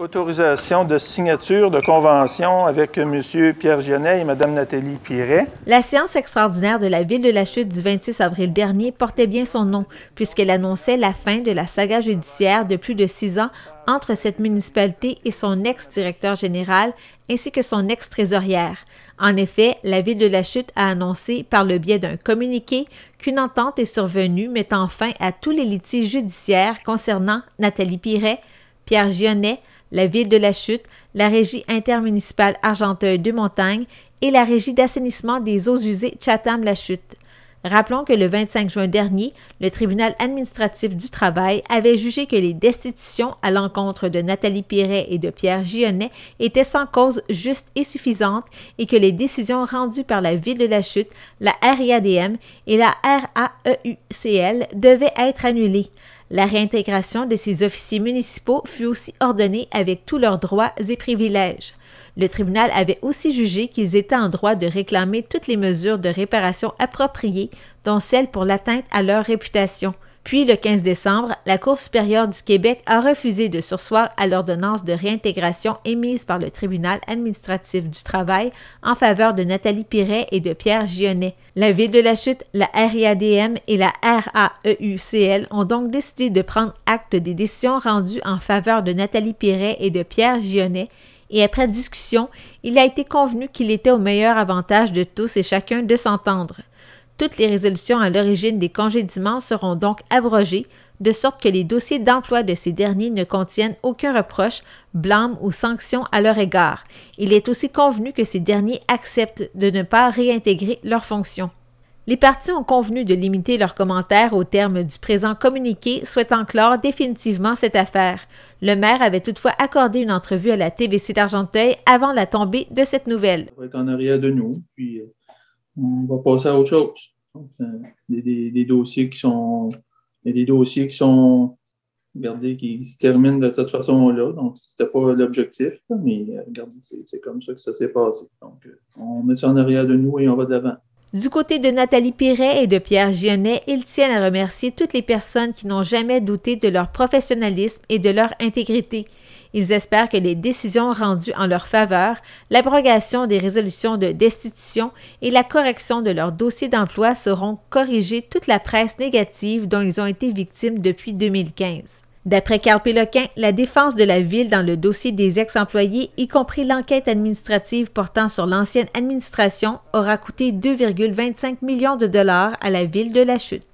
Autorisation de signature de convention avec M. Pierre Gionnet et Mme Nathalie Piret. La séance extraordinaire de la Ville de la Chute du 26 avril dernier portait bien son nom, puisqu'elle annonçait la fin de la saga judiciaire de plus de 6 ans entre cette municipalité et son ex-directeur général, ainsi que son ex-trésorière. En effet, la Ville de la Chute a annoncé par le biais d'un communiqué qu'une entente est survenue mettant fin à tous les litiges judiciaires concernant Nathalie Piret, Pierre Gionnet, la Ville de la Chute, la Régie intermunicipale Argenteuil-Deux-Montagnes et la Régie d'assainissement des eaux usées Chatham-La Chute. Rappelons que le 25 juin dernier, le tribunal administratif du travail avait jugé que les destitutions à l'encontre de Nathalie Piret et de Pierre Gionnet étaient sans cause juste et suffisante et que les décisions rendues par la Ville de la Chute, la RIADM et la RAEUCL devaient être annulées. La réintégration de ces officiers municipaux fut aussi ordonnée avec tous leurs droits et privilèges. Le tribunal avait aussi jugé qu'ils étaient en droit de réclamer toutes les mesures de réparation appropriées, dont celles pour l'atteinte à leur réputation. Puis, le 15 décembre, la Cour supérieure du Québec a refusé de surseoir à l'ordonnance de réintégration émise par le tribunal administratif du travail en faveur de Nathalie Piret et de Pierre Gionnet. La Ville de la Chute, la RIADM et la RAEUCL ont donc décidé de prendre acte des décisions rendues en faveur de Nathalie Piret et de Pierre Gionnet, et après discussion, il a été convenu qu'il était au meilleur avantage de tous et chacun de s'entendre. Toutes les résolutions à l'origine des congédiements seront donc abrogées, de sorte que les dossiers d'emploi de ces derniers ne contiennent aucun reproche, blâme ou sanction à leur égard. Il est aussi convenu que ces derniers acceptent de ne pas réintégrer leurs fonctions. Les parties ont convenu de limiter leurs commentaires au terme du présent communiqué souhaitant clore définitivement cette affaire. Le maire avait toutefois accordé une entrevue à la TVC d'Argenteuil avant la tombée de cette nouvelle. Ça va être en arrière de nous, puis on va passer à autre chose. Donc, des dossiers qui sont... Il y a des dossiers qui sont... Regardez, qui se terminent de cette façon-là. Donc, c'était pas l'objectif, mais regardez, c'est comme ça que ça s'est passé. Donc, on met ça en arrière de nous et on va de l'avant. Du côté de Nathalie Piret et de Pierre Gionnet, ils tiennent à remercier toutes les personnes qui n'ont jamais douté de leur professionnalisme et de leur intégrité. Ils espèrent que les décisions rendues en leur faveur, l'abrogation des résolutions de destitution et la correction de leur dossier d'emploi sauront corriger toute la presse négative dont ils ont été victimes depuis 2015. D'après Carl Péloquin, la défense de la Ville dans le dossier des ex-employés, y compris l'enquête administrative portant sur l'ancienne administration, aura coûté 2,25 millions de dollars à la Ville de la Chute.